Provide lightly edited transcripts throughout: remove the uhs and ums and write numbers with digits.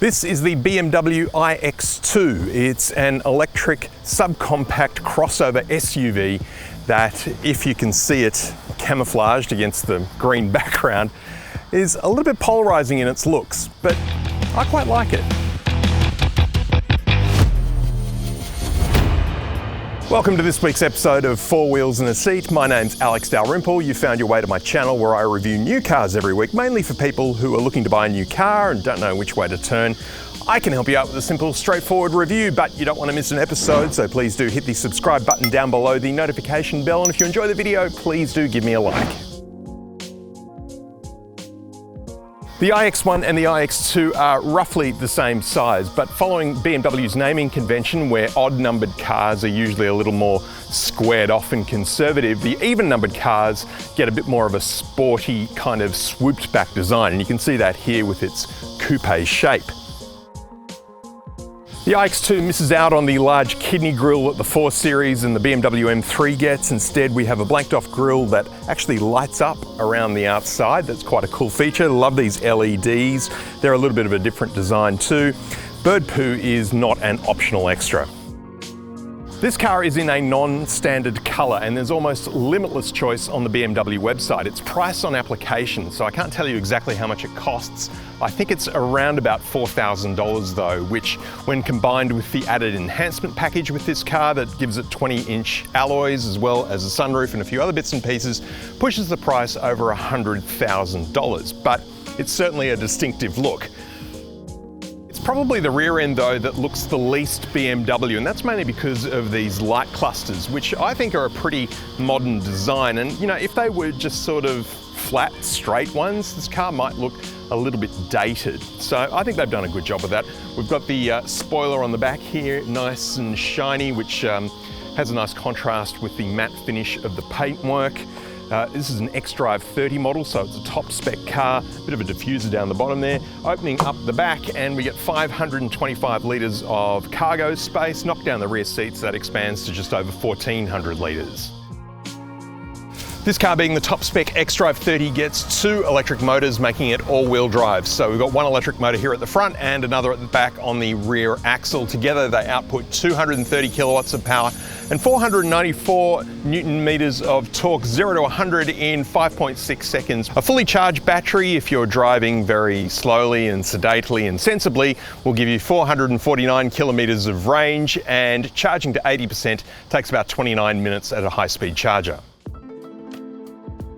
This is the BMW iX2. It's an electric subcompact crossover SUV that, if you can see it camouflaged against the green background, is a little bit polarizing in its looks, but I quite like it. Welcome to this week's episode of Four Wheels and a Seat. My name's Alex Dalrymple. You found your way to my channel where I review new cars every week, mainly for people who are looking to buy a new car and don't know which way to turn. I can help you out with a simple, straightforward review, but you don't want to miss an episode, so please do hit the subscribe button down below, the notification bell, and if you enjoy the video, please do give me a like. The iX1 and the iX2 are roughly the same size, but following BMW's naming convention, where odd-numbered cars are usually a little more squared off and conservative, the even-numbered cars get a bit more of a sporty, kind of swooped-back design, and you can see that here with its coupe shape. The iX2 misses out on the large kidney grille that the 4 Series and the BMW M3 gets. Instead, we have a blanked-off grille that actually lights up around the outside. That's quite a cool feature. Love these LEDs. They're a little bit of a different design too. Bird poo is not an optional extra. This car is in a non-standard colour and there's almost limitless choice on the BMW website. It's priced on application, so I can't tell you exactly how much it costs. I think it's around about $4,000 though, which when combined with the added enhancement package with this car that gives it 20-inch alloys as well as a sunroof and a few other bits and pieces, pushes the price over $100,000. But it's certainly a distinctive look. Probably the rear end though that looks the least BMW, and that's mainly because of these light clusters, which I think are a pretty modern design. And you know, if they were just sort of flat, straight ones, this car might look a little bit dated. So I think they've done a good job of that. We've got the spoiler on the back here, nice and shiny, which has a nice contrast with the matte finish of the paintwork. This is an xDrive 30 model, so it's a top spec car, bit of a diffuser down the bottom there. Opening up the back and we get 525 litres of cargo space. Knock down the rear seats, that expands to just over 1,400 litres. This car, being the top spec xDrive 30, gets 2 electric motors, making it all-wheel drive. So we've got one electric motor here at the front and another at the back on the rear axle. Together they output 230 kilowatts of power and 494 Newton meters of torque, 0 to 100 in 5.6 seconds. A fully charged battery, if you're driving very slowly and sedately and sensibly, will give you 449 kilometers of range, and charging to 80% takes about 29 minutes at a high-speed charger.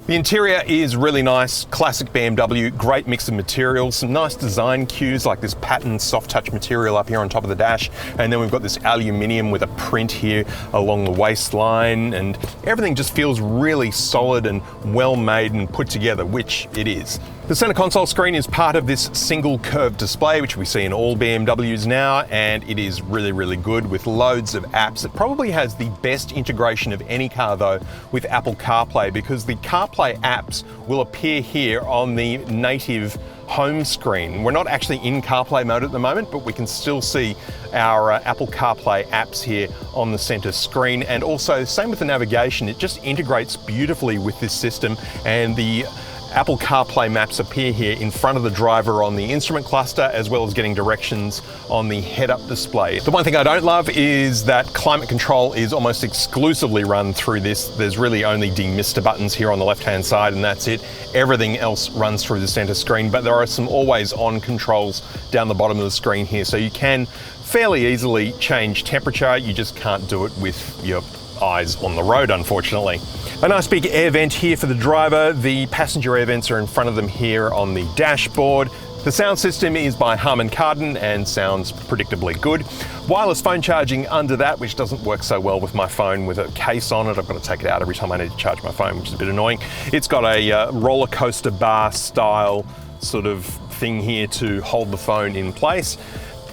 The interior is really nice, classic BMW, great mix of materials, some nice design cues like this patterned soft touch material up here on top of the dash, and then we've got this aluminium with a print here along the waistline, and everything just feels really solid and well made and put together, which it is. The center console screen is part of this single curved display, which we see in all BMWs now, and it is really, really good with loads of apps. It probably has the best integration of any car though with Apple CarPlay, because the CarPlay apps will appear here on the native home screen. We're not actually in CarPlay mode at the moment, but we can still see our Apple CarPlay apps here on the center screen. And also, same with the navigation, it just integrates beautifully with this system, and the Apple CarPlay maps appear here in front of the driver on the instrument cluster, as well as getting directions on the head-up display. The one thing I don't love is that climate control is almost exclusively run through this. There's really only demister buttons here on the left-hand side, and that's it. Everything else runs through the center screen, but there are some always-on controls down the bottom of the screen here, so you can fairly easily change temperature. You just can't do it with your eyes on the road, unfortunately. A nice big air vent here for the driver. The passenger air vents are in front of them here on the dashboard. The sound system is by Harman Kardon and sounds predictably good. Wireless phone charging under that, which doesn't work so well with my phone with a case on it. I've got to take it out every time I need to charge my phone, which is a bit annoying. It's got a roller coaster bar style sort of thing here to hold the phone in place.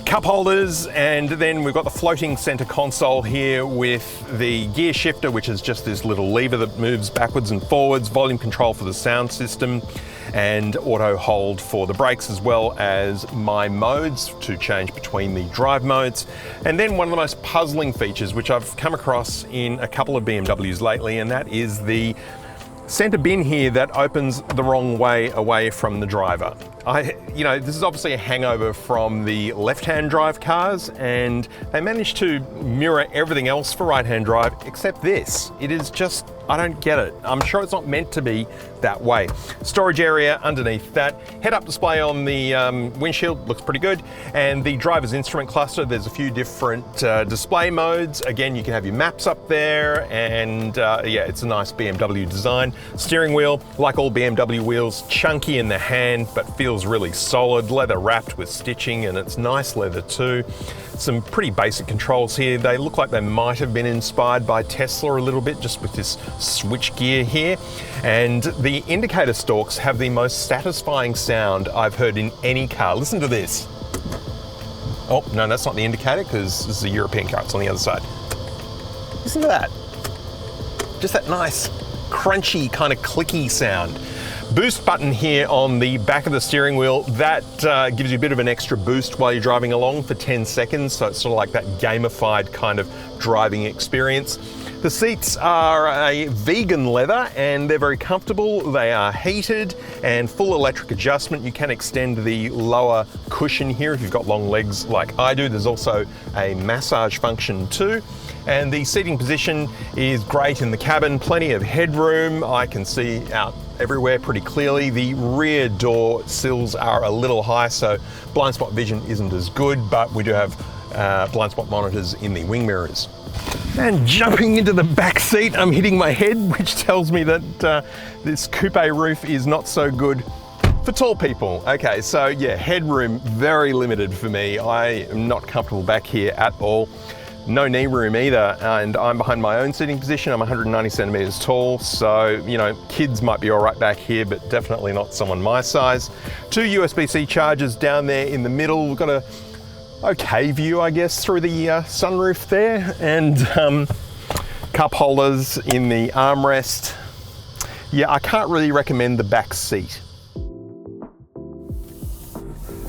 Cup holders, and then we've got the floating center console here with the gear shifter, which is just this little lever that moves backwards and forwards, volume control for the sound system, and auto hold for the brakes, as well as my modes to change between the drive modes. And then one of the most puzzling features, which I've come across in a couple of BMWs lately, and that is the center bin here that opens the wrong way away from the driver. This is obviously a hangover from the left-hand drive cars, and they managed to mirror everything else for right-hand drive except this. It is just, I don't get it. I'm sure it's not meant to be that way. Storage area underneath that. Head-up display on the windshield looks pretty good, and the driver's instrument cluster, there's a few different display modes. Again, you can have your maps up there, and yeah, it's a nice BMW design. Steering wheel, like all BMW wheels, chunky in the hand, but feels really solid, leather wrapped with stitching, and it's nice leather too. Some pretty basic controls here. They look like they might have been inspired by Tesla a little bit, just with this switch gear here. And the indicator stalks have the most satisfying sound I've heard in any car. Listen to this. Oh, no, that's not the indicator, because this is a European car, it's on the other side. Listen to that. Just that nice, crunchy, kind of clicky sound. Boost button here on the back of the steering wheel, that gives you a bit of an extra boost while you're driving along for 10 seconds, so it's sort of like that gamified kind of driving experience. The seats are a vegan leather and they're very comfortable. They are heated and full electric adjustment. You can extend the lower cushion here if you've got long legs like I do. There's also a massage function too. And the seating position is great in the cabin, plenty of headroom. I can see out everywhere pretty clearly. The rear door sills are a little high, so blind spot vision isn't as good, but we do have blind spot monitors in the wing mirrors. And jumping into the back seat, I'm hitting my head, which tells me that this coupe roof is not so good for tall people. Okay, so yeah, headroom very limited for me. I am not comfortable back here at all. No knee room either, and I'm behind my own seating position. I'm 190 centimeters tall, so, you know, kids might be all right back here, but definitely not someone my size. 2 USB-C chargers down there in the middle. We've got a okay view, I guess, through the sunroof there, and cup holders in the armrest. Yeah, I can't really recommend the back seat.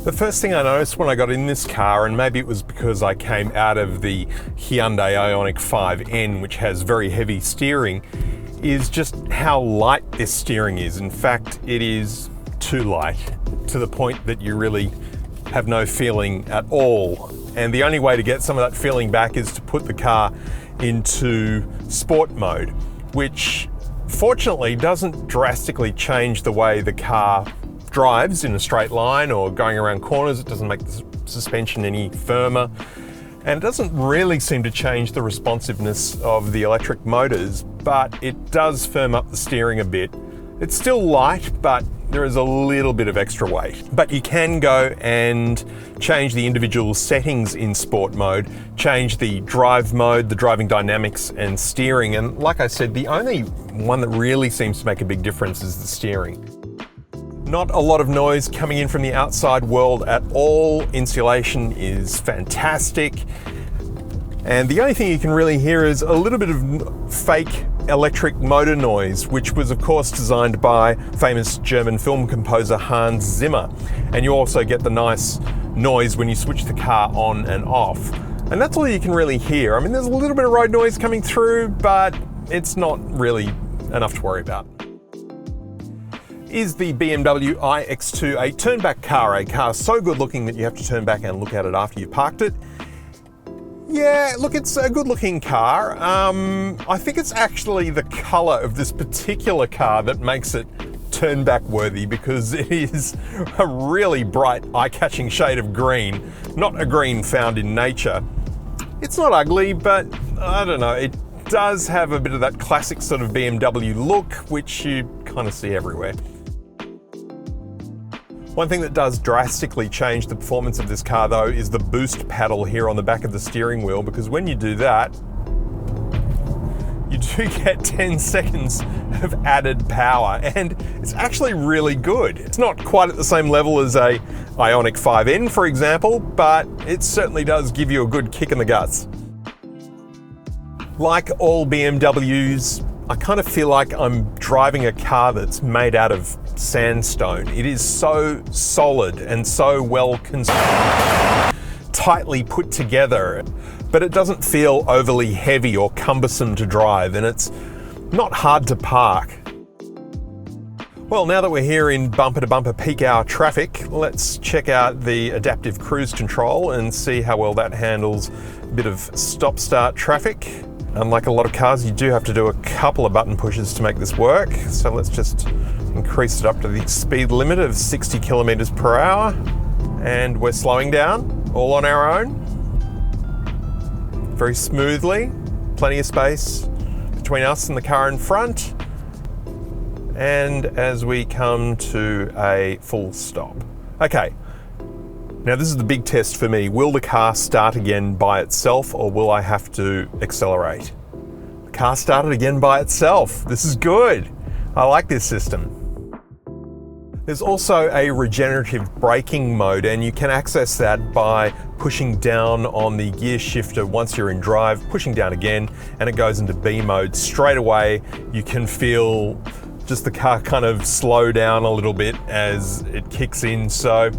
The first thing I noticed when I got in this car, and maybe it was because I came out of the Hyundai Ioniq 5N, which has very heavy steering, is just how light this steering is. In fact, it is too light, to the point that you really have no feeling at all. And the only way to get some of that feeling back is to put the car into sport mode, which fortunately doesn't drastically change the way the car drives in a straight line or going around corners. It doesn't make the suspension any firmer, and it doesn't really seem to change the responsiveness of the electric motors, but it does firm up the steering a bit. It's still light, but there is a little bit of extra weight. But you can go and change the individual settings in sport mode, change the drive mode, the driving dynamics and steering. And like I said, the only one that really seems to make a big difference is the steering. Not a lot of noise coming in from the outside world at all. Insulation is fantastic. And the only thing you can really hear is a little bit of fake electric motor noise, which was of course designed by famous German film composer Hans Zimmer. And you also get the nice noise when you switch the car on and off. And that's all you can really hear. I mean, there's a little bit of road noise coming through, but it's not really enough to worry about. Is the BMW iX2 a turn-back car, a car so good looking that you have to turn back and look at it after you've parked it? Yeah, look, it's a good looking car. I think it's actually the color of this particular car that makes it turn back worthy, because it is a really bright, eye-catching shade of green, not a green found in nature. It's not ugly, but I don't know, it does have a bit of that classic sort of BMW look, which you kind of see everywhere. One thing that does drastically change the performance of this car though is the boost paddle here on the back of the steering wheel, because when you do that, you do get 10 seconds of added power, and it's actually really good. It's not quite at the same level as a Ioniq 5N, for example, but it certainly does give you a good kick in the guts. Like all BMWs, I kind of feel like I'm driving a car that's made out of sandstone. It is so solid and so well tightly put together, but it doesn't feel overly heavy or cumbersome to drive, and it's not hard to park. Well, now that we're here in bumper-to-bumper peak hour traffic, let's check out the adaptive cruise control and see how well that handles a bit of stop-start traffic. Unlike a lot of cars, you do have to do a couple of button pushes to make this work. So let's just increase it up to the speed limit of 60 kilometers per hour. And we're slowing down, all on our own. Very smoothly, plenty of space between us and the car in front. And as we come to a full stop. Okay, now this is the big test for me. Will the car start again by itself, or will I have to accelerate? The car started again by itself. This is good. I like this system. There's also a regenerative braking mode, and you can access that by pushing down on the gear shifter once you're in drive, pushing down again, and it goes into B mode. Straight away, you can feel just the car kind of slow down a little bit as it kicks in. So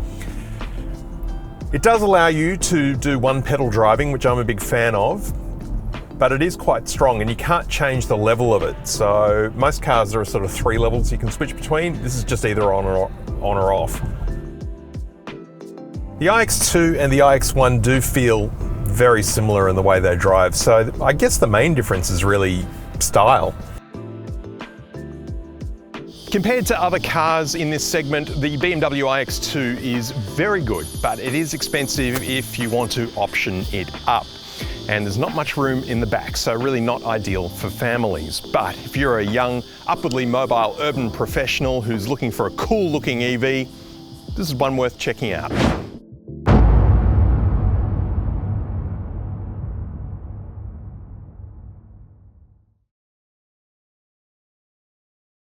it does allow you to do one pedal driving, which I'm a big fan of, but it is quite strong and you can't change the level of it. So most cars, there are sort of 3 levels you can switch between. This is just either on or off. The iX2 and the iX1 do feel very similar in the way they drive. So I guess the main difference is really style. Compared to other cars in this segment, the BMW iX2 is very good, but it is expensive if you want to option it up. And there's not much room in the back, so really not ideal for families. But if you're a young, upwardly mobile urban professional who's looking for a cool looking EV, this is one worth checking out.